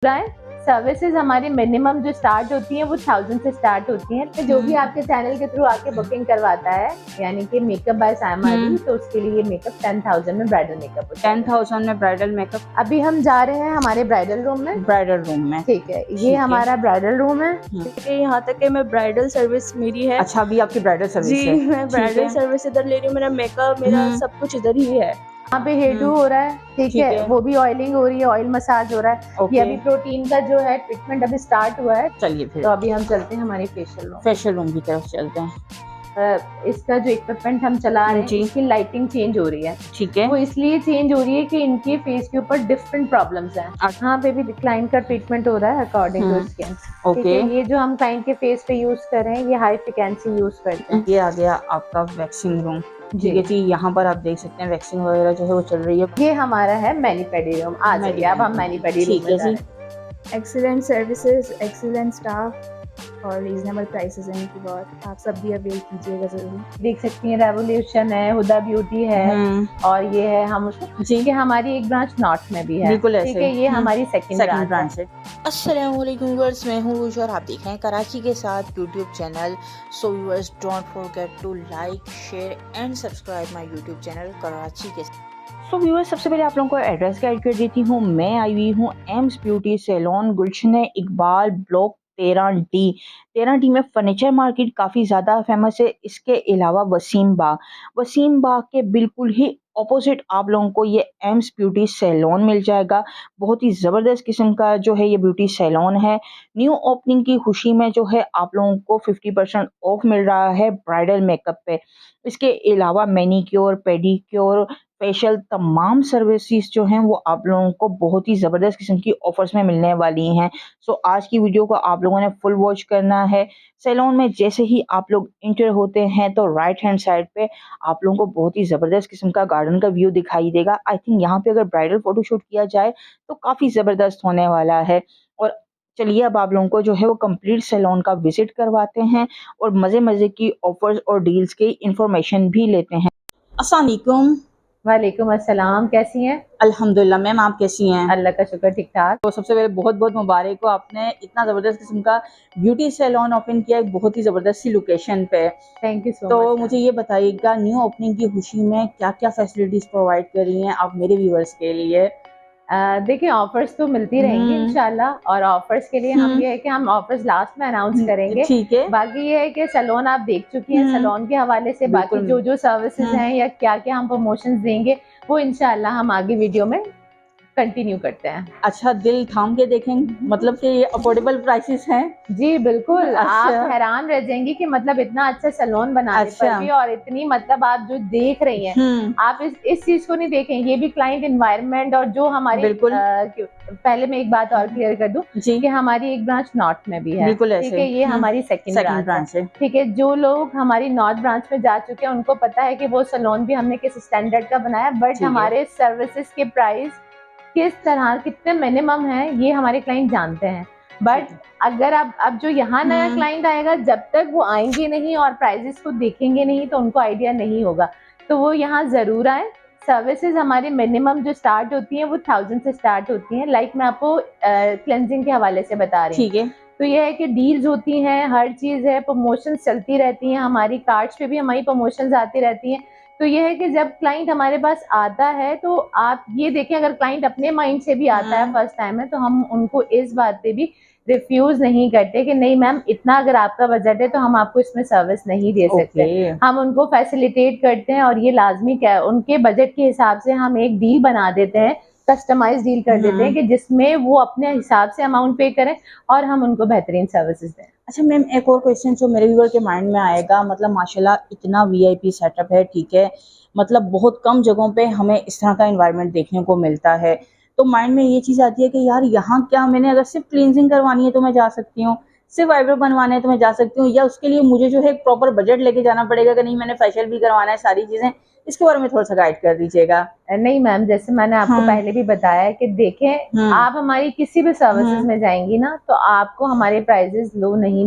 है। सर्विसेज हमारी मिनिमम जो स्टार्ट होती हैं वो 1000 से स्टार्ट होती हैं। जो भी आपके चैनल के थ्रू आके बुकिंग करवाता है, यानी कि मेकअप बाय सायमा दी, तो उसके लिए मेकअप 10,000 में ब्राइडल मेकअप होता है। 10,000 में ब्राइडल मेकअप। अभी हम जा रहे हैं हमारे ब्राइडल रूम में। ठीक है, ये हमारा ब्राइडल रूम है। यहाँ तक कि मैं ब्राइडल सर्विस मेरी है। अच्छा, अभी आपकी ब्राइडल सर्विस है? जी, मैं ब्राइडल सर्विस इधर ले रही हूँ। मेरा मेकअप, मेरा सब कुछ इधर ही है। यहाँ पे हेयर डू हो रहा है, ठीक है, वो भी ऑयलिंग हो रही है, ऑयल मसाज हो रहा है। ये अभी प्रोटीन का जो है ट्रीटमेंट अभी स्टार्ट हुआ है। चलिए फिर तो अभी हम चलते हैं हमारे फेशियल रूम की तरफ चलते हैं। इसका जो इक्विपमेंट हम चला रहे हैं, इसकी लाइटिंग चेंज हो रही है। ठीक है, वो इसलिए चेंज हो रही है कि इनके फेस के ऊपर डिफरेंट प्रॉब्लम्स हैं। यहाँ पे भी क्लाइंट का ट्रीटमेंट हो रहा है अकॉर्डिंग टू स्किन। ठीक है, ये जो हम क्लाइंट के फेस पे यूज कर रहे हैं, ये हाई फ्रिक्वेंसी यूज करते हैं। ये आ गया आपका वैक्सिंग रूम। ठीक है जी, यहाँ पर आप देख सकते हैं वैक्सिंग वगैरह जो है वो चल रही है। ये हमारा है मैनी पेडी रूम। आ जाइए, अब हम मैनी पेडी रूम में जा रहे हैं। एक्सीलेंट सर्विसेज, एक्सीलेंट स्टाफ और रीजनेबल प्राइसेस हैं इनकी। बहुत आप सब भी अवेल कीजिएगा जरूर। देख सकती हैं रेवोल्यूशन है, हुदा ब्यूटी है, और ये है हम उसको जी कि हमारी एक ब्रांच नॉर्थ में भी है। ठीक है, ये हमारी सेकंड ब्रांच है। अस्सलाम वालेकुम व्यूअर्स, मैं हूँ उर्श और आप देख रहे हैं कराची के साथ YouTube channel. So viewers, don't forget to like, share and subscribe my YouTube channel Karachi के साथ। सो व्यूअर्स, सबसे पहले आप लोगों को एड्रेस गाइड कर देती हूँ। मैं आई हुई हूँ एम्स ब्यूटी सैलून, गुलशन इकबाल, ब्लॉक 13D में फर्नीचर मार्केट काफ़ी ज़्यादा फेमस है। इसके अलावा वसीम बाग के बिल्कुल ही ऑपोजिट आप लोगों को ये एम्स ब्यूटी सैलून मिल जाएगा। बहुत ही ज़बरदस्त किस्म का जो है ये ब्यूटी सैलून है। न्यू ओपनिंग की खुशी में जो है आप लोगों को 50% ऑफ मिल रहा है ब्राइडल मेकअप पे। इसके अलावा मैनीक्योर, पेडिक्योर, फेशियल तमाम सर्विसेज जो हैं वो आप लोगों को बहुत ही ज़बरदस्त किस्म की ऑफर्स में मिलने वाली हैं। सो आज की वीडियो को आप लोगों ने फुल वॉच करना है। सैलून में जैसे ही आप लोग इंटर होते हैं तो राइट हैंड साइड पे आप लोगों को बहुत ही ज़बरदस्त किस्म का गार्डन का व्यू दिखाई देगा। आई थिंक यहाँ पे अगर ब्राइडल फोटोशूट किया जाए तो काफ़ी ज़बरदस्त होने वाला है। और चलिए अब आप लोगों को जो है वो कंप्लीट सैलून का विजिट करवाते हैं और मज़े की ऑफर्स और डील्स की इंफॉर्मेशन भी लेते हैं। अस्सलाम वालेकुम। वालेकुम अस्सलाम, कैसी हैं? अल्हम्दुलिल्लाह मैम, आप कैसी हैं? अल्लाह का शुक्र, ठीक ठाक। तो सबसे पहले बहुत बहुत मुबारक हो, आपने इतना ज़बरदस्त किस्म का ब्यूटी सैलून ओपन किया है बहुत ही ज़बरदस्त सी लोकेशन पे। Thank you so much. तो मुझे ये बताइएगा, न्यू ओपनिंग की खुशी में क्या क्या फैसिलिटीज़ प्रोवाइड कर रही हैं आप मेरे व्यूअर्स के लिए? देखिए, ऑफर्स तो मिलती रहेंगी इंशाल्लाह, और ऑफर्स के लिए हम ये है कि हम ऑफर्स लास्ट में अनाउंस करेंगे। ठीक है, बाकी ये है कि सैलून आप देख चुकी हैं, सैलून के हवाले से बाकी जो सर्विसेज हैं या क्या क्या हम प्रमोशंस देंगे वो इंशाल्लाह हम आगे वीडियो में कंटिन्यू करते हैं। अच्छा, दिल थाम के देखें, मतलब कि ये अफोर्डेबल प्राइसेस हैं? जी बिल्कुल। आप हैरान रह जाएंगी कि मतलब इतना अच्छा सैलून बनाने पर भी, और इतनी मतलब आप जो देख रही हैं, आप इस चीज को नहीं देखें। ये भी क्लाइंट एनवायरनमेंट और जो हमारी पहले मैं एक बात और क्लियर कर दूं कि हमारी एक ब्रांच नॉर्थ में भी है। ठीक है, ये हमारी सेकंड ब्रांच है। ठीक है, जो लोग हमारी नॉर्थ ब्रांच में जा चुके हैं उनको पता है कि वो सैलून भी हमने किस स्टैंडर्ड का बनाया, बट हमारे सर्विसेज के प्राइस किस तरह कितने मिनिमम है ये हमारे क्लाइंट जानते हैं। बट अगर अब जो यहाँ नया क्लाइंट आएगा, जब तक वो आएंगे नहीं और प्राइसेस को देखेंगे नहीं तो उनको आइडिया नहीं होगा। तो वो यहाँ जरूर आए। सर्विसेज हमारी मिनिमम जो स्टार्ट होती हैं वो 1000 से स्टार्ट होती हैं। लाइक मैं आपको क्लेंजिंग के हवाले से बता रही हूँ। ठीक है, तो ये है कि डील्स होती हैं, हर चीज़ है, प्रमोशंस चलती रहती हैं, हमारी कार्ड्स पे भी हमारी प्रमोशंस आती रहती हैं। तो ये है कि जब क्लाइंट हमारे पास आता है तो आप ये देखें, अगर क्लाइंट अपने माइंड से भी आता है फर्स्ट टाइम है, तो हम उनको इस बात पे भी रिफ्यूज नहीं करते कि नहीं मैम, इतना अगर आपका बजट है तो हम आपको इसमें सर्विस नहीं दे सकते। हम उनको फैसिलिटेट करते हैं, और ये लाजमी क्या है, उनके बजट के हिसाब से हम एक डील बना देते हैं, कस्टमाइज डील कर देते हैं कि जिसमें वो अपने हिसाब से अमाउंट पे करें और हम उनको बेहतरीन सर्विसेज दें। अच्छा मैम, एक और क्वेश्चन जो मेरे व्यूअर के माइंड में आएगा, मतलब माशाल्लाह इतना वीआईपी सेटअप है, ठीक है, मतलब बहुत कम जगहों पे हमें इस तरह का एनवायरनमेंट देखने को मिलता है। तो माइंड में ये चीज़ आती है कि यार यहाँ क्या मैंने अगर सिर्फ क्लींजिंग करवानी है तो मैं जा सकती हूँ, सिर्फ आईब्रो बनवाने है तो मैं जा सकती हूँ, या उसके लिए मुझे जो है एक प्रॉपर बजट लेके जाना पड़ेगा कि नहीं मैंने फेशियल भी करवाना है, सारी चीज़ें, इसके बारे में थोड़ा सा गाइड कर दीजिएगा। नहीं मैम, जैसे मैंने आपको पहले भी बताया कि देखें, आप हमारी किसी भी सर्विसेज में जाएंगी ना तो आपको हमारे प्राइजेस लो नहीं,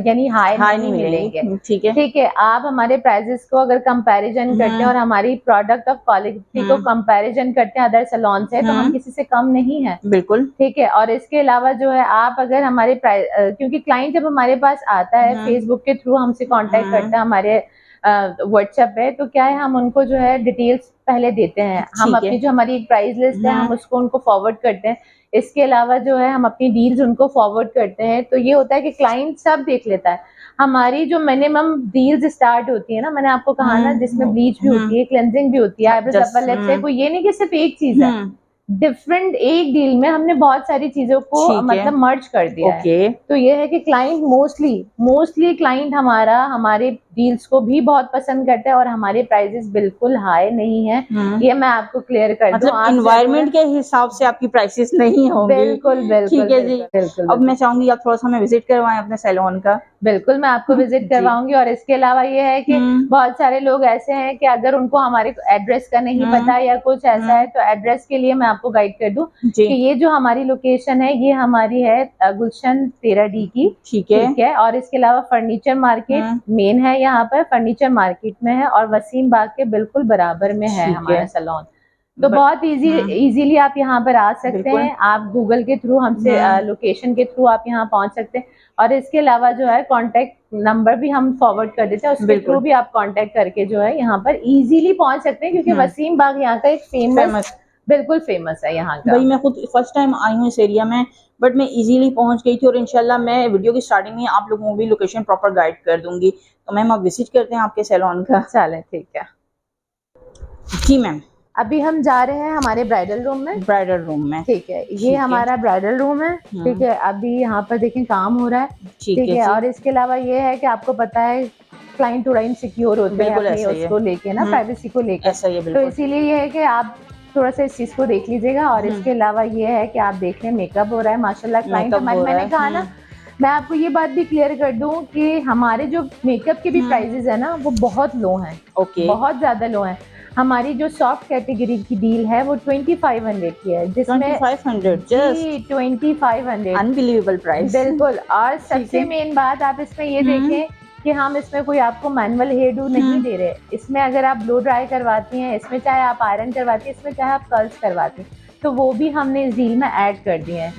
यानी हाई नहीं मिलेंगे। ठीक है, ठीक है। आप हमारे प्राइजेस को अगर कंपैरिजन करते हैं और हमारी प्रोडक्ट ऑफ क्वालिटी को कंपैरिजन करते हैं अदर सैलून से, तो हम किसी से कम नहीं है। बिल्कुल, ठीक है। और इसके अलावा जो है आप अगर हमारे क्योंकि क्लाइंट जब हमारे पास आता है फेसबुक के थ्रू हमसे कांटेक्ट करता है हमारे व्हाट्सएप पे, तो क्या है हम उनको जो है डिटेल्स पहले देते हैं। हम अपनी जो हमारी एक प्राइस लिस्ट है हम उसको उनको फॉरवर्ड करते हैं। इसके अलावा जो है हम अपनी डील्स उनको फॉरवर्ड करते हैं। तो ये होता है कि क्लाइंट सब देख लेता है। हमारी जो मिनिमम डील्स स्टार्ट होती है ना, मैंने आपको कहा ना, जिसमें ब्लीच भी होती है, क्लेंजिंग भी होती है, आईब्रोज अपर लिप्स है, कोई ये नहीं कि सिर्फ एक चीज है। डिफरेंट एक डील में हमने बहुत सारी चीजों को मतलब मर्ज कर दिया है। तो ये है कि क्लाइंट मोस्टली क्लाइंट हमारा हमारे डील्स को भी बहुत पसंद करते हैं और हमारे प्राइसेस बिल्कुल हाई नहीं है। ये मैं आपको क्लियर कर दूं। मतलब एनवायरनमेंट के हिसाब से आपकी प्राइसेस नहीं होंगी। बिल्कुल बिल्कुल, ठीक है जी, बिल्कुल। अब मैं चाहूंगी आप थोड़ा सा हमें विजिट करवाएं अपने सैलून का। बिल्कुल, मैं आपको विजिट करवाऊंगी। और इसके अलावा ये है कि बहुत सारे लोग ऐसे हैं कि अगर उनको हमारे एड्रेस का नहीं पता या कुछ ऐसा है, तो एड्रेस के लिए मैं आपको गाइड कर दूं कि ये जो हमारी लोकेशन है ये हमारी है गुलशन 13D की। ठीक है। और इसके अलावा फर्नीचर मार्केट मेन है, यहाँ पर फर्नीचर मार्केट में है, और वसीम बाग के बिल्कुल बराबर में है हमारा सैलून। तो बहुत इजीली आप यहाँ पर आ सकते हैं। आप गूगल के थ्रू हमसे लोकेशन के थ्रू आप यहाँ पहुँच सकते हैं। और इसके अलावा जो है कांटेक्ट नंबर भी हम फॉरवर्ड कर देते हैं, उसके थ्रू भी आप कांटेक्ट करके जो है यहाँ पर इजीली पहुँच सकते हैं, क्योंकि वसीम बाग यहाँ का एक बिल्कुल फेमस है यहाँ का। भाई मैं खुद फर्स्ट टाइम आई हूँ इस एरिया में, बट मैं इजीली पहुंच गई थी। और इंशाल्लाह मैं वीडियो की स्टार्टिंग में आप लोगों को भी लोकेशन प्रॉपर गाइड कर दूंगी। तो मैम आप विजिट करते हैं आपके सैलून का। चलें, ठीक है जी मैम। अभी हम जा रहे हैं हमारे ब्राइडल रूम में। ठीक है, ये हमारा ब्राइडल रूम है। ठीक है। अभी यहाँ पर देखें काम हो रहा है। ठीक है। और इसके अलावा ये है कि आपको पता है क्लाइंट थोड़ा इनसिक्योर होते हैं अपने उसको लेके ना, प्राइवेसी को लेकर। तो इसीलिए ये है कि आप थोड़ा सा इस चीज को देख लीजिएगा। और इसके अलावा ये है कि आप देख लें मेकअप हो रहा है माशाल्लाह क्लाइंट हमारे। मैंने कहा ना, मैं आपको ये बात भी क्लियर कर दूं कि हमारे जो मेकअप के भी प्राइसेस है ना वो बहुत लो हैं। बहुत ज्यादा लो हैं। हमारी जो सॉफ्ट कैटेगरी की डील है वो 2500 की है, जिसमें 2500 अनबिलीवेबल प्राइस। बिल्कुल। और सबसे मेन बात आप इसमें ये देखें कि हम इसमें कोई आपको मैनुअल हेयर डू नहीं दे रहे। इसमें अगर आप ब्लो ड्राई करवाती हैं, इसमें चाहे आप आयरन करवाती हैं, इसमें चाहे आप कर्ल्स करवाती हैं, तो वो भी हमने इस डील में ऐड कर दिए हैं।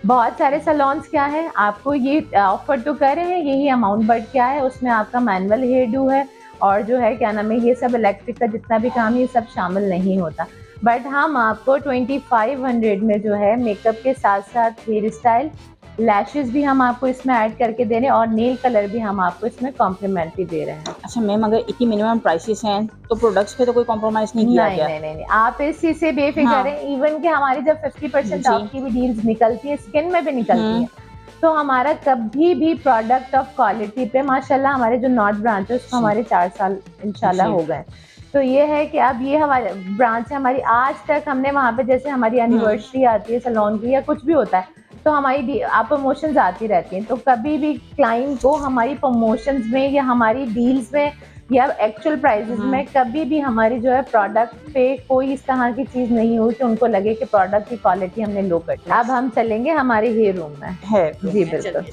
बहुत सारे सैलून्स क्या है आपको ये ऑफर तो कर रहे हैं यही अमाउंट, बट क्या है उसमें आपका मैनुअल हेयर डू है और जो है क्या नाम है ये सब इलेक्ट्रिक का जितना भी काम ये सब शामिल नहीं होता। बट हम आपको 2500 में जो है मेकअप के साथ साथ हेयर स्टाइल, लैशेस भी हम आपको इसमें ऐड करके दे रहे हैं और नेल कलर भी हम आपको इसमें कॉम्प्लीमेंट्री दे रहे हैं। अच्छा मैम, अगर इतनी मिनिमम प्राइसेस हैं तो प्रोडक्ट्स पे तो कोई कॉम्प्रोमाइज नहीं किया गया? नहीं, आप इस चीज से बेफिक्र हैं। इवन कि हमारी जब 50% ऑफ की भी डील्स निकलती है, स्किन में भी निकलती है, तो हमारा कभी भी प्रोडक्ट ऑफ क्वालिटी पे माशाल्लाह हमारे जो नॉर्थ ब्रांच है उसको हमारे 4 साल इंशाल्लाह हो गए। तो ये है कि अब ये हमारे ब्रांच है हमारी, आज तक हमने वहाँ पे जैसे हमारी एनिवर्सरी आती है सैलून की या कुछ भी होता है तो हमारी प्रमोशंस आती रहती हैं। तो कभी भी क्लाइंट को हमारी प्रमोशंस में या हमारी डील्स में या एक्चुअल प्राइसेस में कभी भी हमारी जो है प्रोडक्ट पे कोई इस तरह की चीज नहीं हुई कि उनको लगे कि प्रोडक्ट की क्वालिटी हमने लो कर दी। अब हम चलेंगे हमारे हेयर रूम में है। जी बिल्कुल।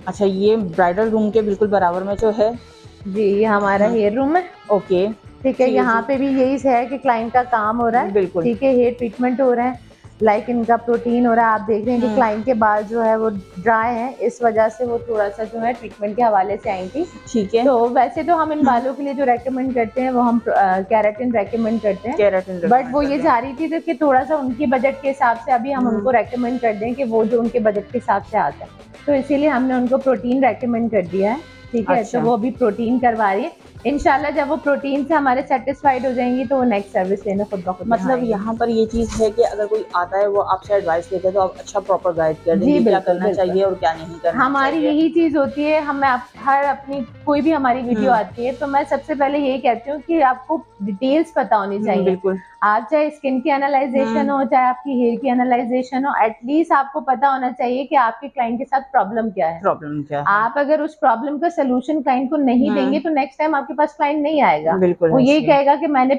अच्छा, ये ब्राइडल रूम के बिल्कुल बराबर में जो है जी ये हमारा हेयर रूम है। ओके, ठीक है। यहाँ पे भी यही है कि क्लाइंट का काम हो रहा है। बिल्कुल। ठीक है, हेयर ट्रीटमेंट हो रहा है, लाइक इनका प्रोटीन हो रहा है। आप देख रहे हैं कि क्लाइंट के बाल जो है वो ड्राई हैं, इस वजह से वो थोड़ा सा जो है ट्रीटमेंट के हवाले से आई थी। ठीक है। तो वैसे तो हम इन बालों के लिए जो रेकमेंड करते हैं वो हम केराटिन रेकमेंड करते हैं, बट वो ये चाह रही थी तो कि थोड़ा सा उनकी बजट के हिसाब से अभी हम उनको रेकमेंड कर दें कि वो जो उनके बजट के हिसाब से आता है, तो इसीलिए हमने उनको प्रोटीन रेकमेंड कर दिया है। ठीक है। तो वो अभी प्रोटीन करवा रही है। इंशाल्लाह जब वो प्रोटीन से हमारे सेटिस्फाइड हो जाएंगी तो वो नेक्स्ट सर्विस लेने खुद ब खुद। मतलब यहाँ पर ये चीज है कि अगर कोई आता है वो आपसे एडवाइस लेते हैं तो आप अच्छा प्रॉपर गाइड कर देंगे क्या करना चाहिए और क्या नहीं करना। हमारी यही चीज होती है। हमें हर अपनी कोई भी हमारी वीडियो आती है तो मैं सबसे पहले यही कहती हूँ कि आपको डिटेल्स पता होनी चाहिए। बिल्कुल। आप चाहे स्किन की एनालाइजेशन हो चाहे आपकी हेयर की एनालाइजेशन हो, एटलीस्ट आपको पता होना चाहिए कि आपके क्लाइंट के साथ प्रॉब्लम क्या है। प्रॉब्लम क्या है। आप अगर उस प्रॉब्लम का सोल्यूशन क्लाइंट को नहीं देंगे तो नेक्स्ट टाइम आपके पास क्लाइंट नहीं आएगा, बिल्कुल वो यही कहेगा कि मैंने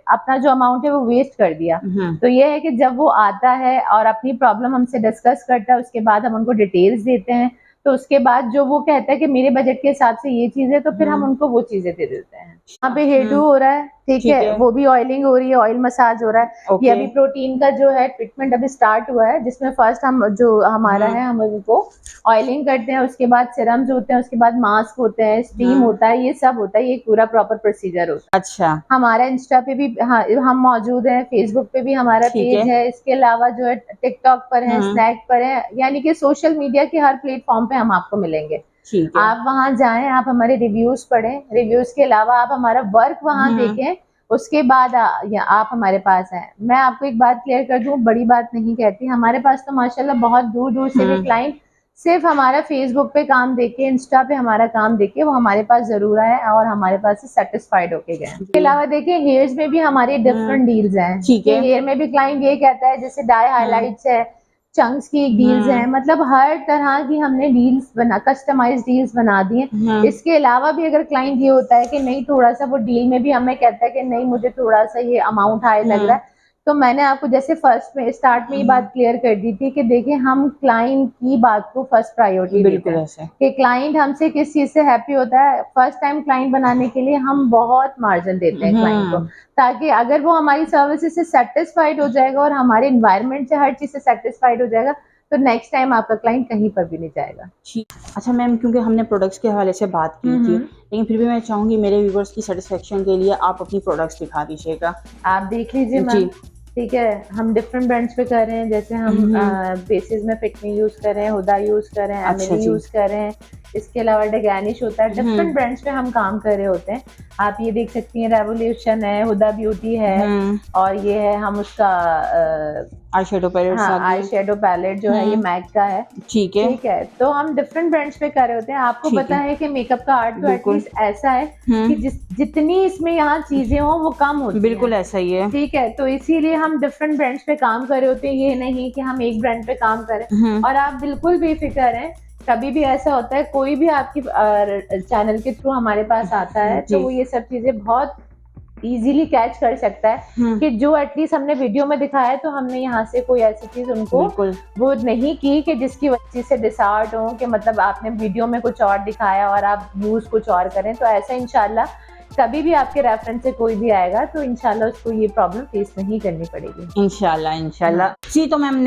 अपना जो अमाउंट है वो वेस्ट कर दिया। तो ये है कि जब वो आता है और अपनी प्रॉब्लम हमसे डिस्कस करता है, उसके बाद हम उनको डिटेल्स देते हैं, तो उसके बाद जो वो कहता है कि मेरे बजट के हिसाब से ये चीज है, तो फिर हम उनको वो चीजें दे देते हैं। यहाँ पे हेयर डू हो रहा है, ठीक है, वो भी ऑयलिंग हो रही है, ऑयल मसाज हो रहा है। ये अभी प्रोटीन का जो है ट्रीटमेंट अभी स्टार्ट हुआ है, जिसमें फर्स्ट हम जो हमारा है हम उनको ऑयलिंग करते हैं, उसके बाद सिरम्स होते हैं, उसके बाद मास्क होते हैं, स्टीम होता है, ये सब होता है, ये पूरा प्रॉपर प्रोसीजर होता है। अच्छा, हमारा इंस्टा पे भी हम मौजूद हैं, फेसबुक पे भी हमारा पेज है, इसके अलावा जो है टिकटॉक पर है, स्नैक पर है, यानी कि सोशल मीडिया के हर प्लेटफॉर्म पे हम आपको मिलेंगे। आप वहां जाएं, आप हमारे रिव्यूज पढ़ें, रिव्यूज के अलावा आप हमारा वर्क वहां देखें, उसके बाद आप हमारे पास आए। मैं आपको एक बात क्लियर कर दूं, बड़ी बात नहीं कहती, हमारे पास तो माशाल्लाह बहुत दूर दूर से भी क्लाइंट सिर्फ हमारा फेसबुक पे काम देखे, इंस्टा पे हमारा काम देखे वो हमारे पास जरूर आए और हमारे पास से सेटिस्फाइड होके गए। इसके अलावा देखिए हेयर्स में भी हमारे डिफरेंट डील्स हैं, ठीक है, हेयर में भी क्लाइंट ये कहता है जैसे डाई हाईलाइट्स है, चंक्स की डील्स हैं, मतलब हर तरह की हमने डील्स कस्टमाइज डील्स बना दी हैं। इसके अलावा भी अगर क्लाइंट ये होता है कि नहीं थोड़ा सा वो डील में भी हमें कहता है कि नहीं मुझे थोड़ा सा ये अमाउंट हाई लग रहा है, तो मैंने आपको जैसे फर्स्ट में स्टार्ट में ये बात क्लियर कर दी थी कि देखिए हम क्लाइंट की बात को फर्स्ट प्रायोरिटी देते हैं कि क्लाइंट हमसे किस चीज से हैप्पी होता है। फर्स्ट टाइम क्लाइंट बनाने के लिए हम बहुत मार्जिन देते हैं क्लाइंट को, ताकि अगर वो हमारी सर्विसेज से सेटिस्फाइड हो जाएगा और हमारे एनवायरनमेंट से हर चीज से सेटिस्फाइड हो जाएगा, तो नेक्स्ट टाइम आपका क्लाइंट कहीं पर भी नहीं जाएगा। अच्छा मैम, क्योंकि हमने प्रोडक्ट्स के हवाले से बात की थी, लेकिन फिर भी मैं चाहूंगी मेरे व्यूवर्स की सेटिस्फेक्शन के लिए आप अपनी प्रोडक्ट्स दिखा दीजिएगा। आप देख लीजिए मैम, ठीक है, हम डिफरेंट ब्रांड्स पे कर रहे हैं, जैसे हम बेसिस में फिटमी यूज कर रहे हैं, हुदा यूज कर रहे हैं, एमिली यूज कर रहे हैं, इसके अलावा डेगानिश होता है, डिफरेंट ब्रांड्स पे हम काम कर रहे होते हैं। आप ये देख सकती हैं रेवोल्यूशन है, हुदा ब्यूटी है, और ये है हम उसका आई शेडो पैलेट जो है ये मैक का है, ठीक है। तो हम डिफरेंट ब्रांड्स पे कर रहे होते हैं। आपको पता है कि मेकअप का आर्ट तो एटलीस्ट ऐसा है कि जितनी इसमें यहाँ चीजें हो वो कम होती है, बिल्कुल ऐसा ही है, ठीक है। तो इसीलिए हम डिफरेंट ब्रांड्स पे काम कर रहे होते हैं, ये नहीं कि हम एक ब्रांड पे काम करें। और आप बिल्कुल बेफिक्र हैं, कभी भी ऐसा होता है कोई भी आपकी चैनल के थ्रू हमारे पास आता है तो वो ये सब चीजें बहुत इजीली कैच कर सकता है कि जो एटलीस्ट हमने वीडियो में दिखाया है, तो हमने यहाँ से कोई ऐसी चीज उनको वो नहीं की कि जिसकी वजह से डिसऑर्ड हो, कि मतलब आपने वीडियो में कुछ और दिखाया और आप यूज कुछ और करें। तो ऐसा इंशाल्लाह कभी भी आपके रेफरेंस से कोई भी आएगा तो इंशाल्लाह उसको ये प्रॉब्लम फेस नहीं करनी पड़ेगी, इंशाल्लाह। जी, तो मैम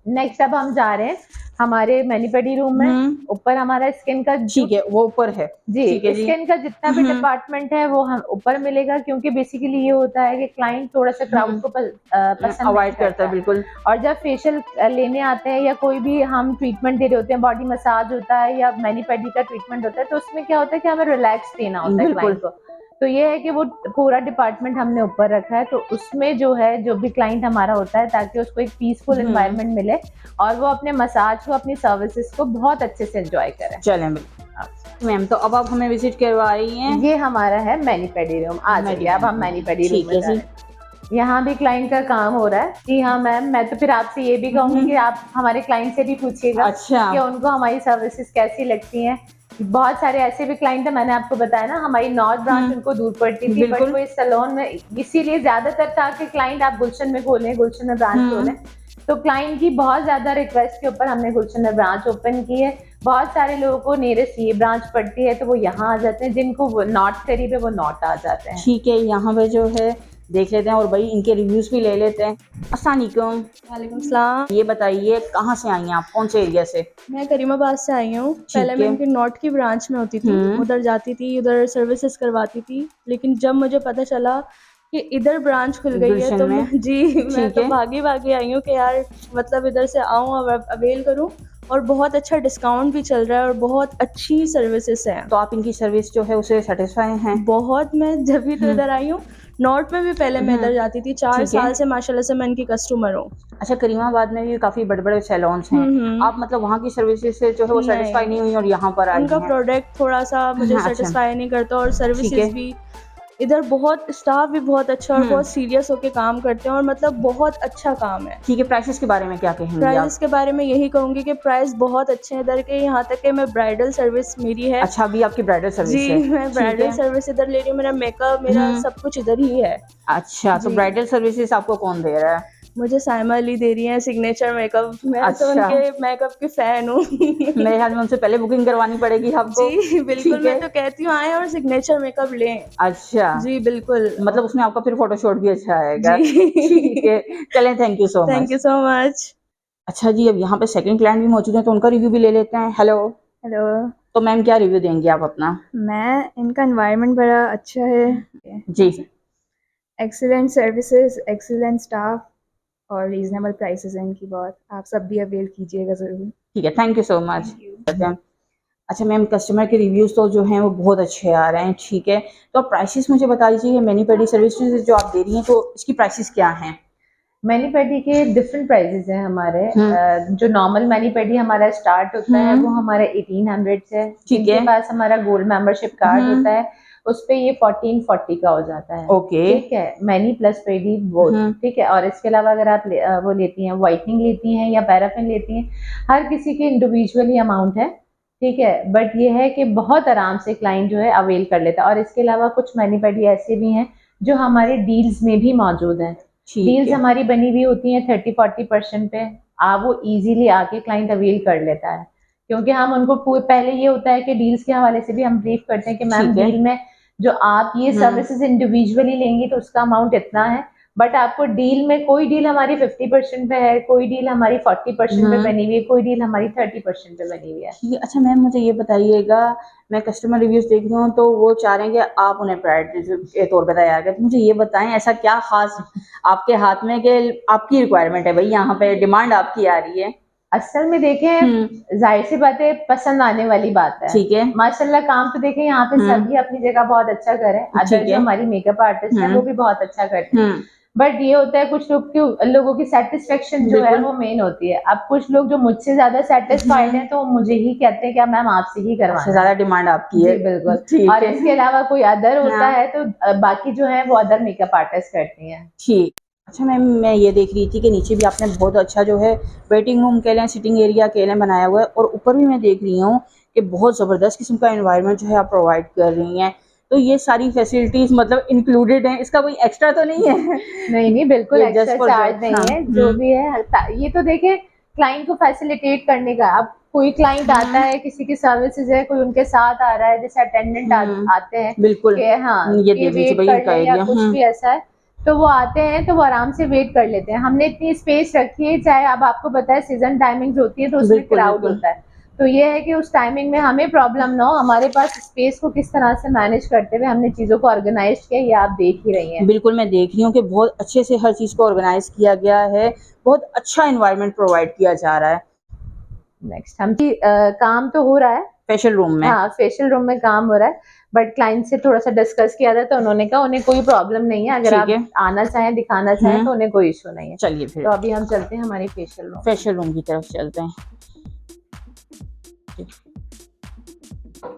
नेक्स्ट अब हम जा रहे हैं हमारे मैनिपेडी रूम में। ऊपर हमारा स्किन का, ठीक है, वो ऊपर है जी, स्किन का जितना भी डिपार्टमेंट है वो हम ऊपर मिलेगा, क्योंकि बेसिकली ये होता है कि क्लाइंट थोड़ा सा क्राउड को पसंद अवॉइड करता है, बिल्कुल। और जब फेशियल लेने आते हैं या कोई भी हम ट्रीटमेंट दे रहे होते हैं, बॉडी मसाज होता है या मैनिपेडी का ट्रीटमेंट होता है, तो उसमें क्या होता है कि हमें रिलैक्स देना होता है क्लाइंट को। तो ये है कि वो पूरा डिपार्टमेंट हमने ऊपर रखा है, तो उसमें जो है जो भी क्लाइंट हमारा होता है, ताकि उसको एक पीसफुल एनवायरनमेंट मिले और वो अपने मसाज को, अपनी सर्विसेज को बहुत अच्छे से एंजॉय करें। चलें मैम, तो अब आप हमें विजिट करवा रही हैं, ये हमारा है मैनिपेडी रूम। आ जाइए, अब हम मैनिपेडी रूम में जा रहे हैं। यहाँ भी क्लाइंट का काम हो रहा है। जी हाँ मैम, मैं तो फिर आपसे ये भी कहूँगी कि आप हमारे क्लाइंट से भी पूछिएगा कि उनको हमारी सर्विसेज कैसी लगती हैं। बहुत सारे ऐसे भी क्लाइंट है, मैंने आपको बताया ना हमारी नॉर्थ ब्रांच उनको दूर पड़ती थी, बट वो इस सैलून में इसीलिए ज्यादातर था कि क्लाइंट आप गुलशन में खोलें, गुलशन में ब्रांच खोलें। तो क्लाइंट की बहुत ज्यादा रिक्वेस्ट के ऊपर हमने गुलशन में ब्रांच ओपन की है। बहुत सारे लोगों को नियरेस्ट ये ब्रांच पड़ती है तो वो यहाँ आ जाते हैं, जिनको वो नॉर्थ करीब है वो नॉर्थ आ जाते हैं। ठीक है, यहाँ पे जो है देख लेते हैं और भाई इनके रिव्यूज भी ले लेते हैं। अस्सलाम वालेकुम सलाम। ये बताइए कहाँ से आई हैं आप, कौन से एरिया से? मैं करीमाबाद से आई हूँ। पहले मैं इनके नॉर्थ की ब्रांच में होती थी, उधर जाती थी, उधर सर्विसेज करवाती थी, लेकिन जब मुझे पता चला कि इधर ब्रांच खुल गई है तो मैं तो भागी आई हूँ कि यार मतलब इधर से आऊँ और अवेल करूँ। और बहुत अच्छा डिस्काउंट भी चल रहा है और बहुत अच्छी सर्विसेज हैं। तो आप इनकी सर्विस जो है उसे सेटिस्फाई हैं? बहुत। मैं जब भी तो इधर आई हूँ, नॉर्थ में भी पहले मैं इधर जाती थी, 4 साल से माशाल्लाह से मैं इनकी कस्टमर हूँ। अच्छा, करीमाबाद में भी काफी बड़े बड़े सैलून्स हैं, आप मतलब वहाँ की सर्विसेज से जो है वो सेटिस्फाई नहीं हुई और यहाँ पर आई? उनका प्रोडक्ट थोड़ा सा मुझे सेटिस्फाई नहीं करता और सर्विसेज भी इधर बहुत स्टाफ भी बहुत अच्छा और बहुत सीरियस होके काम करते हैं और मतलब बहुत अच्छा काम है। ठीक है, प्राइसेस के बारे में क्या कहेंगे? प्राइस के बारे में यही कहूंगी कि प्राइस बहुत अच्छे हैं इधर के, यहाँ तक कि मैं ब्राइडल सर्विस मेरी है। अच्छा, अभी आपकी ब्राइडल सर्विस जी है? मैं ब्राइडल सर्विस इधर ले रही हूँ, मेरा मेकअप मेरा सब कुछ इधर ही है। अच्छा, तो ब्राइडल सर्विसेज आपको कौन दे रहा है? मुझे साइमा अली दे रही है सिग्नेचर मेकअप। मैं तो उनके मेकअप की फैन हूँ। मेरे ख्याल में उनसे पहले बुकिंग करवानी पड़ेगी आपको। जी बिल्कुल, मैं तो कहती हूँ आए और सिग्नेचर मेकअप लें। अच्छा जी बिल्कुल, मतलब उसमें आपका फिर फोटोशूट भी अच्छा आएगा। जी ठीक है, चलें, thank you so much. Thank you so much. अच्छा जी, अब यहाँ पे सेकंड क्लाइंट भी मौजूद है तो उनका रिव्यू भी ले लेते हैं। हेलो। हेलो। तो मैम क्या रिव्यू देंगी आप अपना? मैं इनका एनवायरनमेंट बड़ा अच्छा है जी। एक्सीलेंट सर्विसेज, एक्सीलेंट स्टाफ और रीजनेबल प्राइसेस हैं इनकी बहुत। आप सब भी अवेल कीजिएगा ज़रूर। ठीक है, थैंक यू सो मच। अच्छा मैम, कस्टमर के रिव्यूज़ तो जो हैं वो बहुत अच्छे आ रहे हैं। ठीक है, तो आप प्राइसेस मुझे बता दीजिए, मैनी पेडी सर्विसेज जो आप दे रही हैं तो इसकी प्राइसेस क्या हैं? मैनी पेडी के डिफरेंट प्राइजेस हैं हमारे। जो नॉर्मल मैनी पेडी हमारा स्टार्ट होता है वो हमारा 1800 से है। जिनके पास हमारा गोल्ड मेंबरशिप कार्ड होता है उस पे ये 1440 का हो जाता है। ओके, ठीक है, मैनी प्लस पेडी वो। ठीक है, और इसके अलावा अगर आप वो लेती हैं, व्हाइटनिंग लेती हैं या पैराफिन लेती हैं, हर किसी की इंडिविजुअली अमाउंट है। ठीक है, बट ये है कि बहुत आराम से क्लाइंट जो है अवेल कर लेता है। और इसके अलावा कुछ मैनी पेडी ऐसे भी हैं जो हमारे डील्स में भी मौजूद हैं। डील्स हमारी बनी हुई होती हैं 30-40% पे। आप वो इजीली आके क्लाइंट अवेल कर लेता है, क्योंकि हम उनको पहले ये होता है कि डील्स के हवाले से भी हम ब्रीफ करते हैं कि मैम डील में जो आप ये सर्विसेज इंडिविजुअली लेंगी तो उसका अमाउंट इतना है, बट आपको डील में कोई डील हमारी 50% पे है, कोई डील हमारी 40% पे बनी हुई है, कोई डील हमारी 30% पे बनी हुई है। ठीक है। अच्छा मैम, मुझे ये बताइएगा, मैं कस्टमर रिव्यूज देख रही हूँ तो वो चाह रहे हैं कि आप उन्हें प्रायोरिटी के तौर पर तैयार करें। तो मुझे ये बताएं, ऐसा क्या खास आपके हाथ में कि आपकी रिक्वायरमेंट है भाई, यहाँ पे डिमांड आपकी आ रही है? असल में देखें, जाहिर सी बात है, पसंद आने वाली बात है। ठीक है, माशाल्लाह काम तो देखें यहाँ पे सभी अपनी जगह बहुत अच्छा कर रहे हैं। अदर जो हमारी मेकअप आर्टिस्ट है वो भी बहुत अच्छा करते हैं, बट ये होता है कुछ लोगों की सेटिस्फेक्शन जो है वो मेन होती है। अब कुछ लोग जो मुझसे ज्यादा सेटिस्फाइड हैं तो मुझे ही कहते हैं कि मैम आपसे ही करवाना। ज्यादा डिमांड आपकी है? बिल्कुल। और इसके अलावा कोई अदर होता है तो बाकी जो है वो अदर मेकअप आर्टिस्ट करती हैं। ठीक। अच्छा मैम, मैं ये देख रही थी कि नीचे भी आपने बहुत अच्छा जो है वेटिंग रूम कह लें, सिटिंग एरिया कह लें, बनाया हुआ है, और ऊपर भी मैं देख रही हूँ कि बहुत ज़बरदस्त किस्म का एनवायरनमेंट जो है आप प्रोवाइड कर रही हैं। तो ये सारी फैसिलिटीज मतलब इंक्लूडेड हैं, इसका कोई एक्स्ट्रा तो नहीं है? नहीं बिल्कुल एक्स्ट्रा चार्ज नहीं है। जो भी है ये तो देखें क्लाइंट को फैसिलिटेट करने का। अब कोई क्लाइंट आता है, किसी की सर्विसेज है, कोई उनके साथ आ रहा है, जैसे अटेंडेंट आते हैं, बिल्कुल, हाँ ये वेट कर ले या कुछ भी ऐसा है, तो वो आते हैं तो वो आराम से वेट कर लेते हैं। हमने इतनी स्पेस रखी है, चाहे अब आपको पता है सीजन टाइमिंग होती है तो उसमें क्राउड होता है, तो ये है कि उस टाइमिंग में हमें प्रॉब्लम ना हो। हमारे पास स्पेस को किस तरह से मैनेज करते हुए हमने चीज़ों को ऑर्गेनाइज किया, ये आप देख ही रही हैं। बिल्कुल, मैं देख रही हूँ कि बहुत अच्छे से हर चीज़ को ऑर्गेनाइज किया गया है, बहुत अच्छा एनवायरनमेंट प्रोवाइड किया जा रहा है। नेक्स्ट हम काम तो हो रहा है फेशियल रूम में। हाँ, फेशियल रूम में काम हो रहा है, बट क्लाइंट से थोड़ा सा डिस्कस किया था तो उन्होंने कहा उन्हें कोई प्रॉब्लम नहीं है, अगर आप आना चाहें, दिखाना चाहें तो उन्हें कोई इशू नहीं है। चलिए फिर तो अभी हम चलते हैं हमारी फेशियल रूम की तरफ चलते हैं।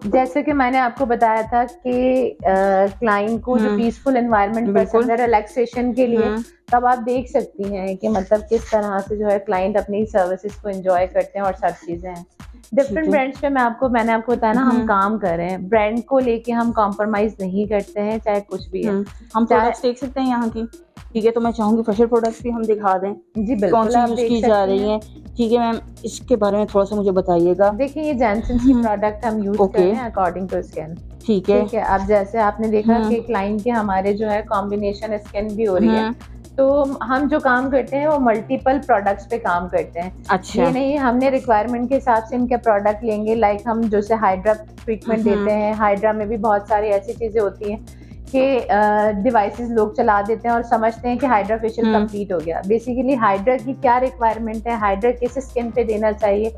जैसे कि मैंने आपको बताया था कि क्लाइंट को जो पीसफुल एनवायरनमेंट पसंद है रिलैक्सेशन के लिए, तब आप देख सकती हैं कि मतलब किस तरह से जो है क्लाइंट अपनी सर्विसेज को एंजॉय करते हैं और सब चीजें हैं। डिफरेंट ब्रांड्स पे मैंने आपको बताया ना, हम काम कर रहे हैं, ब्रांड को लेके हम कॉम्प्रोमाइज नहीं करते हैं, चाहे कुछ भी है। हम प्रोडक्ट्स देख सकते हैं यहाँ की? ठीक है, तो मैं चाहूंगी फेशियल प्रोडक्ट्स भी हम दिखा दें। जी बिल्कुल, कौन सी यूज की जा रही है? ठीक है मैम, इसके बारे में थोड़ा सा मुझे बताइएगा। देखिए, ये जॉनसन्स की प्रोडक्ट हम यूज कर रहे हैं अकॉर्डिंग टू स्किन। ठीक है। अब जैसे आपने देखा कि क्लाइंट के हमारे जो है कॉम्बिनेशन स्किन भी हो रही है, तो हम जो काम करते हैं वो मल्टीपल प्रोडक्ट्स पे काम करते हैं। अच्छा। ये नहीं हमने रिक्वायरमेंट के हिसाब से इनके प्रोडक्ट लेंगे। लाइक हम जैसे हाइड्रा ट्रीटमेंट देते हैं, हाइड्रा में भी बहुत सारी ऐसी चीजें होती हैं कि डिवाइसेस लोग चला देते हैं और समझते हैं कि हाइड्रा फेशियल कंप्लीट हो गया। बेसिकली हाइड्रा की क्या रिक्वायरमेंट है, हाइड्रा किस स्किन पे देना चाहिए,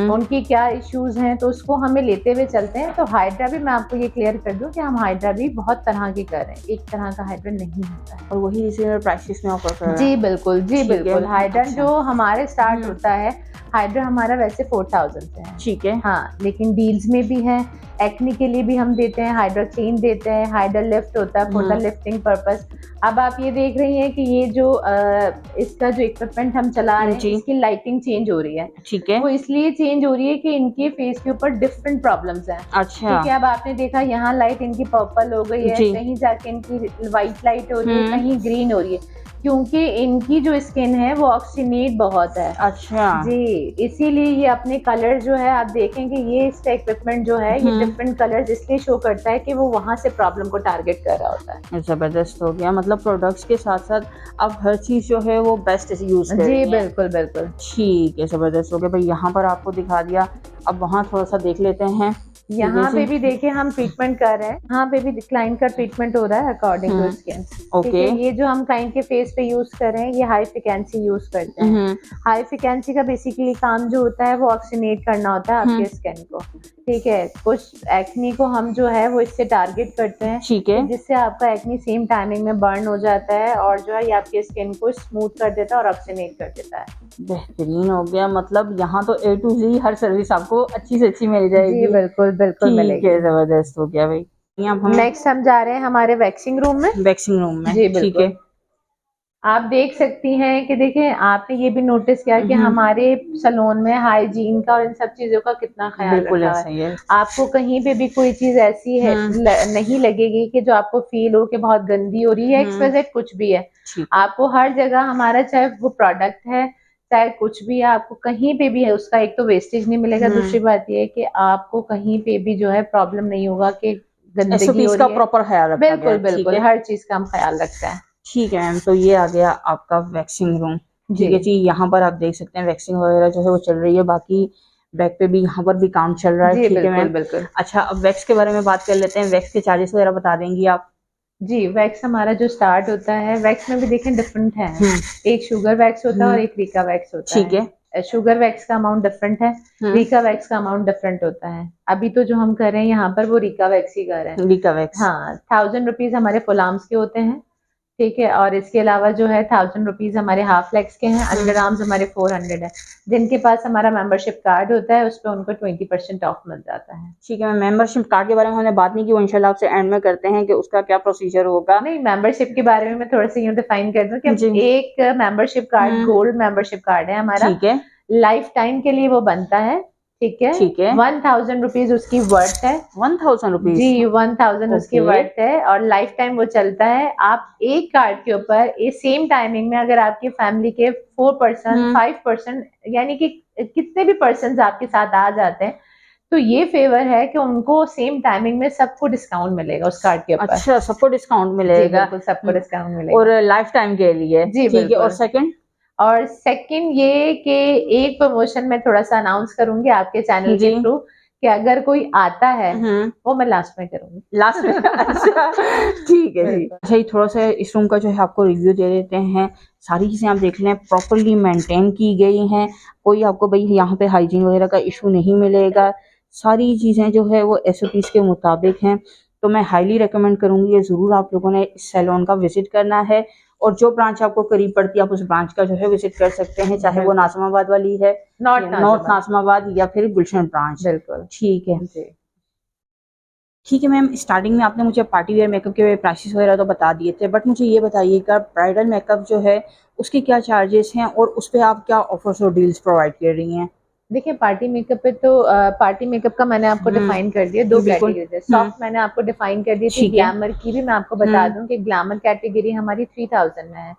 उनकी क्या इश्यूज हैं, तो उसको हमें लेते हुए चलते हैं। तो हाइड्रा भी मैं आपको ये क्लियर कर दूं कि हम हाइड्रा भी बहुत तरह की कर रहे हैं, एक तरह का हाइड्रा नहीं होता है। और वही रीजनेबल प्राइसेस में ऑफर कर रहे हैं? जी बिल्कुल, जी बिल्कुल। हाइड्रा जो हमारे स्टार्ट होता है, हाइड्रा हमारा वैसे 4000 से है। ठीक है। हाँ, लेकिन डील्स में भी है, एक्ने के लिए भी हम देते हैं, हाइड्रा क्लीन देते हैं, हाइड्रा लिफ्ट होता है फॉर द लिफ्टिंग पर्पस। अब आप ये देख रही हैं कि ये जो इसका जो इक्विपमेंट हम चला रहे हैं इसकी लाइटिंग चेंज हो रही है। ठीक है, वो इसलिए चेंज हो रही है कि इनके फेस के ऊपर डिफरेंट प्रॉब्लम्स हैं। अच्छा, ठीक है। अब आपने देखा यहाँ लाइट इनकी पर्पल हो गई है, कहीं जाके इनकी व्हाइट लाइट हो रही है, कहीं ग्रीन हो रही है, क्योंकि इनकी जो स्किन है वो ऑक्सीनेट बहुत है। अच्छा जी, इसीलिए ये अपने कलर जो है आप देखेंगे ये इसका इक्विपमेंट जो है ये डिफरेंट कलर्स इसलिए शो करता है कि वो वहां से प्रॉब्लम को टारगेट कर रहा होता है। जबरदस्त हो गया, मतलब प्रोडक्ट्स के साथ साथ अब हर चीज जो है वो बेस्ट यूज कर रही है। जी बिल्कुल बिल्कुल, ठीक है, जबरदस्त हो गया भाई। यहाँ पर आपको दिखा दिया, अब वहाँ थोड़ा सा देख लेते हैं। यहाँ पे भी देखिए हम ट्रीटमेंट कर रहे हैं, यहाँ पे भी क्लाइंट का ट्रीटमेंट हो रहा है अकॉर्डिंग टू स्किन। ठीक है, ये जो हम क्लाइंट के फेस पे यूज कर रहे हैं ये हाई फ्रिक्वेंसी यूज करते हैं। हाई फ्रिक्वेंसी का बेसिकली काम जो होता है वो ऑक्सीनेट करना होता है आपके स्किन को। ठीक है, कुछ एक्नी को हम जो है वो इससे टारगेट करते हैं, ठीक है, जिससे आपका एक्नी सेम टाइमिंग में बर्न हो जाता है और जो है ये आपके स्किन को स्मूथ कर देता है और ऑक्सीनेट कर देता है। बेहतरीन हो गया, मतलब यहाँ तो A to Z her service आपको अच्छी से अच्छी मिल जाएगी। जी बिल्कुल बिल्कुल मिलेगी। जबरदस्त हो गया भाई। नेक्स्ट हम जा रहे हैं हमारे वैक्सिंग रूम में। वैक्सिंग रूम में, जी बिल्कुल। ठीक है, आप देख सकती हैं कि देखिए आपने ये भी नोटिस किया कि हमारे सैलून में हाइजीन का और इन सब चीजों का कितना ख्याल रखा है। आपको कहीं पे भी कोई चीज ऐसी है नहीं लगेगी कि जो आपको फील हो कि बहुत गंदी हो रही है, एक्सपेक्ट कुछ भी है। आपको हर जगह हमारा चाहे वो प्रोडक्ट है चाहे कुछ भी है, आपको कहीं पे भी है उसका एक तो वेस्टेज नहीं मिलेगा। दूसरी बात ये है कि आपको कहीं पे भी जो है प्रॉब्लम नहीं होगा कि गंदगी हो रही है। प्रॉपर ख्याल रखा गया। बिल्कुल बिल्कुल, हर चीज का हम ख्याल रखते हैं। ठीक है मैम, तो ये आ गया आपका वैक्सिंग रूम। ठीक है जी, यहाँ पर आप देख सकते हैं वैक्सिंग वगैरह जो है वो चल रही है, बाकी बैक पे भी यहाँ पर भी काम चल रहा है। ठीक है मैम, बिल्कुल। अच्छा, अब वैक्स के बारे में बात कर लेते हैं। वैक्स के चार्जेस वगैरह बता देंगी आप? जी, वैक्स हमारा जो स्टार्ट होता है, वैक्स में भी देखें डिफरेंट है, एक शुगर वैक्स होता है और एक रीका वैक्स होता है। ठीक है, शुगर वैक्स का अमाउंट डिफरेंट है, रीका वैक्स का अमाउंट डिफरेंट होता है। अभी तो जो हम कर रहे हैं यहाँ पर वो रीका वैक्स ही कर रहे हैं। रीका वैक्स, हाँ, 1000 रुपीज हमारे फुल आर्म्स के होते हैं। ठीक है, और इसके अलावा जो है 1000 रुपीज हमारे हाफ लेग्स के हैं, अंडर आर्म्स हमारे 400 है। जिनके पास हमारा मेंबरशिप कार्ड होता है उस पर उनको 20% ऑफ मिल जाता है। ठीक है, मेंबरशिप कार्ड के बारे में हमने बात नहीं की, वो इंशाल्लाह आपसे एंड में करते हैं कि उसका क्या प्रोसीजर होगा। नहीं, मेंबरशिप के बारे में मैं थोड़ा सा यूँ डिफाइन कर दूं कि एक membership card gold membership card है हमारा। ठीक है, लाइफ टाइम के लिए वो बनता है। ठीक है, 1000 रुपीज उसकी वर्थ है। 1000 रुपीज? जी, 1000 उसकी वर्थ है और लाइफ टाइम वो चलता है। आप एक कार्ड के ऊपर सेम टाइमिंग में अगर आपकी फैमिली के 4% 5% यानी कि कितने भी पर्सन आपके साथ आ जाते हैं तो ये फेवर है कि उनको सेम टाइमिंग में सबको डिस्काउंट मिलेगा उस कार्ड के ऊपर। अच्छा, सबको डिस्काउंट मिलेगा? बिल्कुल, सबको डिस्काउंट मिलेगा और लाइफ टाइम के लिए। जी बिल्कुल। और सेकंड ये कि एक प्रमोशन में थोड़ा सा अनाउंस करूंगी आपके चैनल के थ्रू कि अगर कोई आता है वो मैं लास्ट में करूंगी। लास्ट में? अच्छा, ठीक है जी। अच्छा, ये थोड़ा सा इस रूम का जो है आपको रिव्यू दे देते हैं। सारी चीजें आप देख लें, प्रॉपरली मेंटेन की गई हैं, कोई आपको भाई यहाँ पे हाइजीन वगैरह का इशू नहीं मिलेगा। सारी चीजें जो है वो SOPs के मुताबिक हैं, तो मैं हाईली रिकमेंड करूंगी, ये जरूर आप लोगों ने इस सैलून का विजिट करना है। और जो ब्रांच आपको करीब पड़ती है आप उस ब्रांच का जो है विजिट कर सकते हैं, चाहे वो नाज़िमाबाद वाली है, नॉर्थ नाज़िमाबाद या फिर गुलशन ब्रांच। बिल्कुल ठीक है। ठीक है मैम, स्टार्टिंग में आपने मुझे पार्टी वेयर मेकअप के प्राइसेस वगैरह तो बता दिए थे, बट मुझे ये बताइएगा ब्राइडल मेकअप जो है उसके क्या चार्जेस हैं और उस पर आप क्या ऑफर्स और डील्स प्रोवाइड कर रही हैं? देखिए, पार्टी मेकअप पे तो पार्टी मेकअप का मैंने आपको डिफाइन कर दिया, दो कैटेगरीज है। सॉफ्ट मैंने आपको डिफाइन कर दी थी। ग्लैमर की भी मैं आपको बता दूं कि ग्लैमर कैटेगरी हमारी 3000 में है,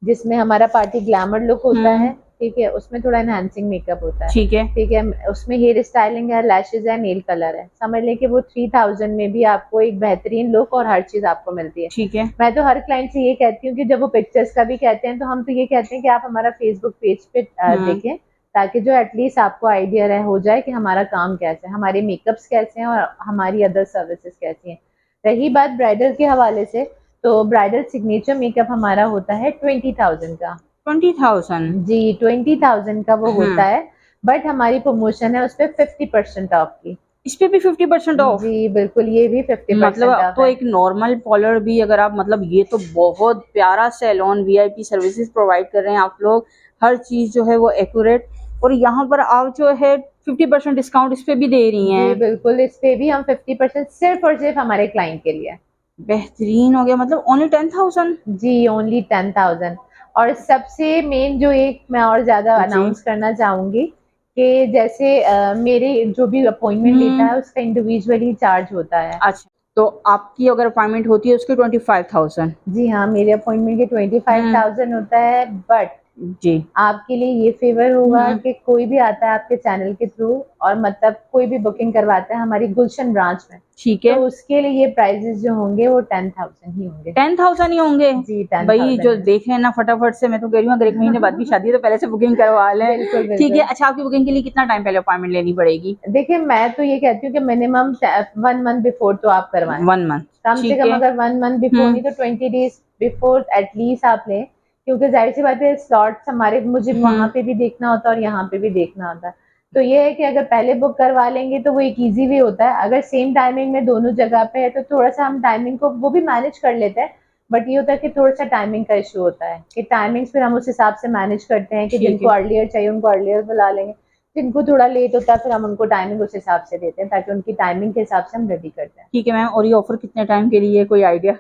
जिसमें हमारा पार्टी ग्लैमर लुक होता है। ठीक है, उसमें थोड़ा एनहांसिंग मेकअप होता है। ठीक है, उसमें हेयर स्टाइलिंग है, लैशेज है, नेल कलर है। समझ लें कि वो 3000 में भी आपको एक बेहतरीन लुक और हर चीज आपको मिलती है। ठीक है, मैं तो हर क्लाइंट से ये कहती हूँ कि जब वो पिक्चर्स का भी कहते हैं तो हम तो ये कहते हैं कि आप हमारा फेसबुक पेज पे देखें, ताकि जो एटलीस्ट आपको आइडिया रहे हो जाए कि हमारा काम कैसे है, हमारे मेकअप्स कैसे हैं और हमारी अदर सर्विसेज कैसी हैं। रही बात ब्राइडल के हवाले से, तो ब्राइडल सिग्नेचर मेकअप हमारा होता है 20,000 का। 20,000? जी, 20,000 का वो होता है, बट हमारी प्रमोशन है उस पर 50% ऑफ की। इस पे भी 50% ऑफ? जी बिल्कुल, ये भी 50% मतलब अब तो एक नॉर्मल पॉलर भी अगर आप, मतलब ये तो बहुत प्यारा सैलून VIP सर्विसेज प्रोवाइड कर रहे हैं आप लोग, हर चीज जो है वो एक्यूरेट, और यहाँ पर आप जो है 50% डिस्काउंट इस पे भी दे रही हैं। जी बिल्कुल, इस पे भी हम 50% सिर्फ और सिर्फ हमारे क्लाइंट के लिए। बेहतरीन हो गया, मतलब ओनली 10,000? जी ओनली 10,000। और सबसे मेन जो एक मैं और ज्यादा अनाउंस करना चाहूंगी कि जैसे मेरे जो भी अपॉइंटमेंट लेता है उसका इंडिविजुअली चार्ज होता है। अच्छा, तो आपकी अगर अपॉइंटमेंट होती है उसके 25,000? जी हाँ, मेरे अपॉइंटमेंट के 25,000 होता है। बट जी आपके लिए ये फेवर होगा कि कोई भी आता है आपके चैनल के थ्रू और मतलब कोई भी बुकिंग करवाता है हमारी गुलशन ब्रांच में, ठीक है, तो उसके लिए ये प्राइजेस जो होंगे वो 10,000 ही होंगे। 10,000 ही होंगे? जी 10,000 भाई जो देख रहे हैं ना फटाफट से, मैं तो कह रही हूँ अगर 1 महीने बाद भी शादी है तो पहले से बुकिंग करवा लें। बिल्कुल ठीक है, बिल्कुल। अच्छा आपकी बुकिंग के लिए कितना टाइम पहले अपॉइंटमेंट लेनी पड़ेगी? देखिए मैं तो ये कहती हूँ कि मिनिमम 1 मंथ बिफोर तो आप करवाएं। 1 मंथ, कम से कम अगर 1 मंथ बिफोर नहीं तो 20 डेज बिफोर एटलीस्ट आप लें, क्योंकि जाहिर सी बात है स्लॉट्स हमारे मुझे वहां पे भी देखना होता है और यहाँ पे भी देखना होता है। तो ये है कि अगर पहले बुक करवा लेंगे तो वो एक इजी वे होता है। अगर सेम टाइमिंग में दोनों जगह पे है तो थोड़ा सा हम टाइमिंग को वो भी मैनेज कर लेते हैं। बट ये होता है कि थोड़ा सा टाइमिंग का इशू होता है कि टाइमिंग्स फिर हम उस हिसाब से मैनेज करते हैं कि जिनको अर्लियर चाहिए उनको अर्लियर बुला लेंगे, जिनको थोड़ा लेट होता है फिर हम उनको टाइमिंग उस हिसाब से देते हैं ताकि उनकी टाइमिंग के हिसाब से हम रेडी करते हैं। ठीक है मैम, और ये ऑफर कितने टाइम के लिए, कोई आइडिया?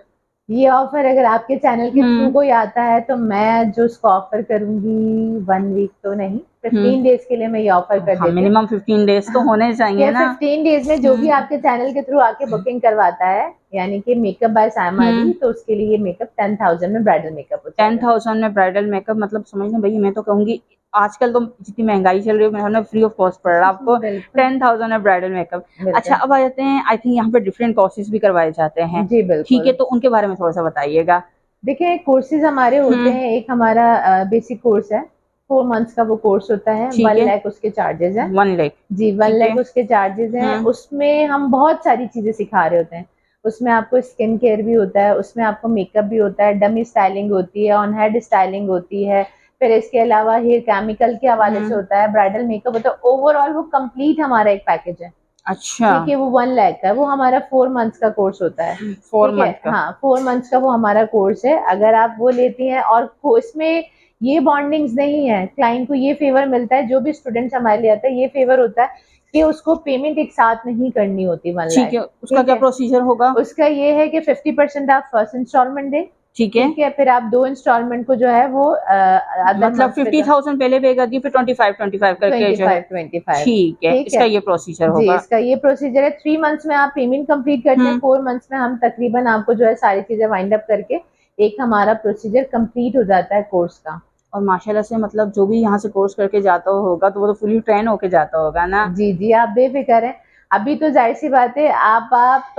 ये ऑफर अगर आपके चैनल के थ्रू कोई आता है तो मैं जो उसको ऑफर करूंगी 1 वीक तो नहीं, 15 डेज के लिए मैं ये ऑफर कर देती हूँ। मिनिमम 15 डेज तो होने चाहिए ना। 15 डेज में जो भी आपके चैनल के थ्रू आके बुकिंग करवाता है यानी कि मेकअप बाय सायमाली, तो उसके लिए ये मेकअप 10,000 में ब्राइडल मेकअप होता है। 10,000 में ब्राइडल मेकअप, मतलब समझ लें भाई, मैं तो कहूंगी आजकल तो जितनी महंगाई चल रही है मैं फ्री ऑफ कॉस्ट पड़ रहा है आपको 10,000 में ब्राइडल मेकअप। अच्छा अब आ जाते हैं, आई थिंक यहाँ पे डिफरेंट कोर्सेज भी करवाए जाते हैं। जी बिल्कुल। ठीक है, तो उनके बारे में थोड़ा सा बताइएगा। देखिए कोर्सेज हमारे होते हैं, एक हमारा बेसिक कोर्स है 4 मंथ्स का, वो कोर्स होता है 1 लाख उसके चार्जेस हैं। 1 लाख? जी 1 लाख उसके चार्जेस हैं। उसमें हम बहुत सारी चीजें सिखा रहे होते हैं। उसमें आपको स्किन केयर भी होता है, उसमें आपको मेकअप भी होता है, डमी स्टाइलिंग होती है, ऑन हेड स्टाइलिंग होती है, फिर इसके अलावा हेयर केमिकल के हवाले से होता है, ब्राइडल मेकअप होता है। ओवरऑल वो कंप्लीट हमारा एक पैकेज है। अच्छा ठीक है, वो 1 लाख का, वो हमारा 4 मंथ्स का कोर्स होता है। 4 मंथ का? हाँ 4 मंथ्स का वो हमारा कोर्स है। अगर आप वो लेती हैं और इसमें ये बॉन्डिंग्स नहीं है, क्लाइंट को ये फेवर मिलता है, जो भी स्टूडेंट्स हमारे लिए आता है ये फेवर होता है कि उसको पेमेंट एक साथ नहीं करनी होती 1 लाख। ठीक है, उसका क्या प्रोसीजर होगा? उसका ये है कि 50% आप फर्स्ट इंस्टॉलमेंट दें। ठीक है, फिर आप 2 इंस्टॉलमेंट को जो है वो मतलब 50,000 पहले पे कर दी, फिर 25 करके जो है। 25 ठीक है, इसका ये प्रोसीजर जी होगा। इसका ये प्रोसीजर है। 3 मंथ्स में आप पेमेंट कंप्लीट करते हैं, 4 मंथ्स में हम तकरीबन आपको जो है सारी चीजें वाइंड अप करके एक हमारा प्रोसीजर कंप्लीट हो जाता है कोर्स का। और माशाल्लाह से मतलब जो भी यहाँ से कोर्स करके जाता होगा तो वो तो फुली ट्रेन होके जाता होगा ना? जी जी आप बेफिक्र हैं। अभी तो जाहिर सी बात है आप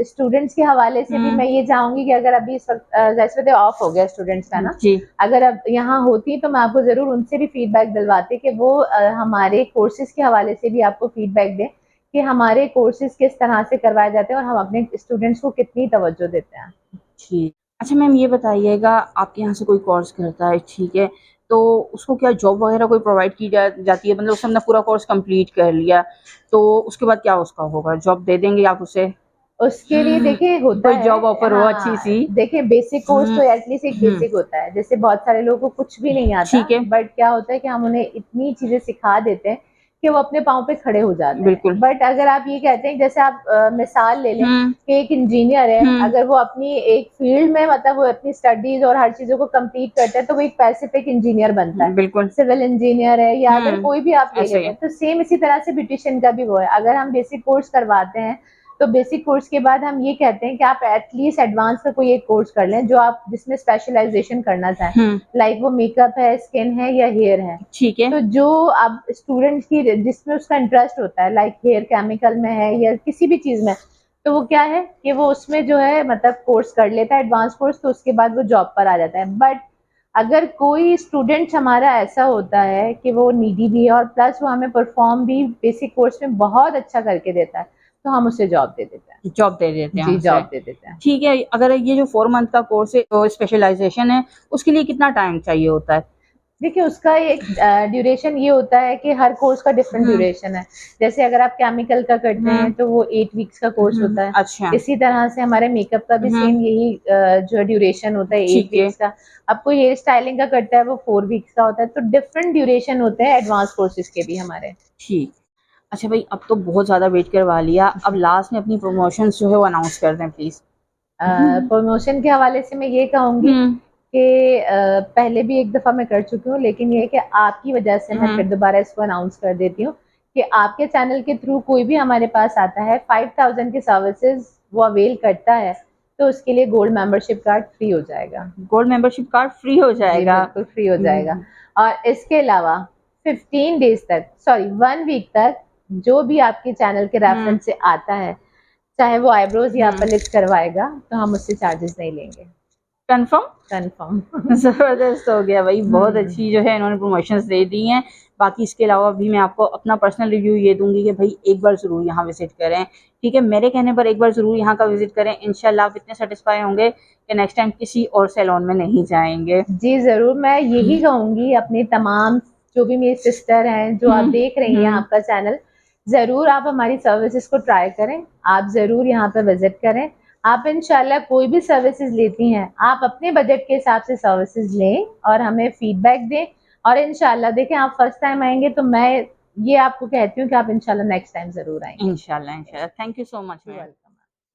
स्टूडेंट्स के हवाले से भी मैं ये चाहूंगी कि अगर अभी इस वक्त जाहिर सी बात है ऑफ हो गया स्टूडेंट्स का ना जी, अगर अब यहाँ होती तो मैं आपको जरूर उनसे भी फीडबैक दिलवाती कि वो हमारे कोर्सेज के हवाले से भी आपको फीडबैक दें कि हमारे कोर्सेज किस तरह से करवाए जाते हैं और हम अपने स्टूडेंट्स को कितनी तवज्जो देते हैं। ठीक। अच्छा मैम ये बताइएगा, आपके यहाँ से कोई कोर्स करता है, ठीक है, तो उसको क्या जॉब वगैरह कोई प्रोवाइड की जाती है? मतलब उसने अपना पूरा कोर्स कंप्लीट कर लिया तो उसके बाद क्या उसका होगा, जॉब दे देंगे आप उसे? उसके लिए देखिए होता कोई जॉब ऑफर हो अच्छी सी? देखिए बेसिक कोर्स तो एटलीस्ट एक बेसिक होता है, जैसे बहुत सारे लोगों को कुछ भी नहीं आता। ठीक है, बट क्या होता है कि हम उन्हें इतनी चीजें सिखा देते हैं कि वो अपने पाँव पे खड़े हो जाते हैं। बिल्कुल। बट अगर आप ये कहते हैं जैसे आप मिसाल ले लें कि एक इंजीनियर है, अगर वो अपनी एक फील्ड में मतलब वो अपनी स्टडीज और हर चीजों को कंप्लीट करता है तो वो एक पैसिफिक इंजीनियर बनता है। बिल्कुल, सिविल इंजीनियर है या अगर कोई भी आप ले लेते हैं तो सेम इसी तरह से ब्यूटिशियन का भी वो है। अगर हम बेसिक कोर्स करवाते हैं तो बेसिक कोर्स के बाद हम ये कहते हैं कि आप एटलीस्ट एडवांस का कोई एक कोर्स कर लें जो आप जिसमें स्पेशलाइजेशन करना चाहें, लाइक वो मेकअप है, स्किन है या हेयर है। ठीक है, तो जो अब स्टूडेंट्स की जिसमें उसका इंटरेस्ट होता है, लाइक हेयर केमिकल में है या किसी भी चीज में, तो वो क्या है कि वो उसमें जो है मतलब कोर्स कर लेता है एडवांस कोर्स, तो उसके बाद वो जॉब पर आ जाता है। बट अगर कोई स्टूडेंट हमारा ऐसा होता है कि वो नीडी भी है और प्लस वो हमें परफॉर्म भी बेसिक कोर्स में बहुत अच्छा करके देता है तो हम उसे जॉब दे देते हैं। जॉब दे देते हैं? जी जॉब दे देते हैं। ठीक है, अगर ये जो 4 मंथ का कोर्स है तो स्पेशलाइजेशन है, उसके लिए कितना टाइम चाहिए होता है? देखिए उसका एक ड्यूरेशन ये होता है कि हर कोर्स का डिफरेंट ड्यूरेशन है। जैसे अगर आप केमिकल का करते हैं तो वो 8 वीक्स का कोर्स होता है। अच्छा, इसी तरह से हमारे मेकअप का भी सेम यही जो ड्यूरेशन होता है 8 वीक्स का। आपको हेयर स्टाइलिंग का करता है वो 4 वीक्स का होता है। तो डिफरेंट ड्यूरेशन होते हैं एडवांस कोर्सेज के भी हमारे। ठीक। अच्छा भाई, अब तो बहुत ज़्यादा वेट करवा लिया, अब लास्ट में अपनी प्रमोशंस जो है वो अनाउंस कर दें प्लीज़। प्रमोशन के हवाले से मैं ये कहूंगी कि पहले भी एक दफा मैं कर चुकी हूँ, लेकिन ये कि आपकी वजह से मैं फिर दोबारा इसको अनाउंस कर देती हूँ कि आपके चैनल के थ्रू कोई भी हमारे पास आता है 5000 की सर्विसेज वो अवेल करता है तो उसके लिए गोल्ड मेंबरशिप कार्ड फ्री हो जाएगा। गोल्ड मेंबरशिप कार्ड फ्री हो जाएगा, बिल्कुल फ्री हो जाएगा। और इसके अलावा 15 डेज तक, सॉरी 1 वीक तक जो भी आपके चैनल के रेफरेंस से आता है, चाहे वो आईब्रोज या अपलिफ्ट करवाएगा, तो हम उससे चार्जेस नहीं लेंगे। कंफर्म जबरदस्त हो गया भाई, बहुत अच्छी जो है इन्होंने प्रमोशंस दे दी हैं। बाकी इसके अलावा भी मैं आपको अपना पर्सनल रिव्यू ये दूंगी कि भाई एक बार ज़रूर यहाँ विजिट करें, ठीक है, मेरे कहने पर एक बार ज़रूर यहाँ का विजिट करें। इंशाल्लाह आप इतने सेटिस्फाई होंगे कि नेक्स्ट टाइम किसी और सैलून में नहीं जाएंगे। जी ज़रूर, मैं यही कहूँगी अपनी तमाम जो भी मेरी सिस्टर हैं जो आप देख रही हैं आपका चैनल, ज़रूर आप हमारी सर्विसेज को ट्राई करें, आप ज़रूर यहाँ पर विजिट करें। आप इंशाल्लाह कोई भी सर्विसेज लेती हैं, आप अपने बजट के हिसाब से सर्विसेज लें और हमें फीडबैक दें। और इंशाल्लाह देखें, आप फर्स्ट टाइम आएंगे तो मैं ये आपको कहती हूँ कि आप इंशाल्लाह नेक्स्ट टाइम ज़रूर आएंगे। इंशाल्लाह। Thank you so much ma'am.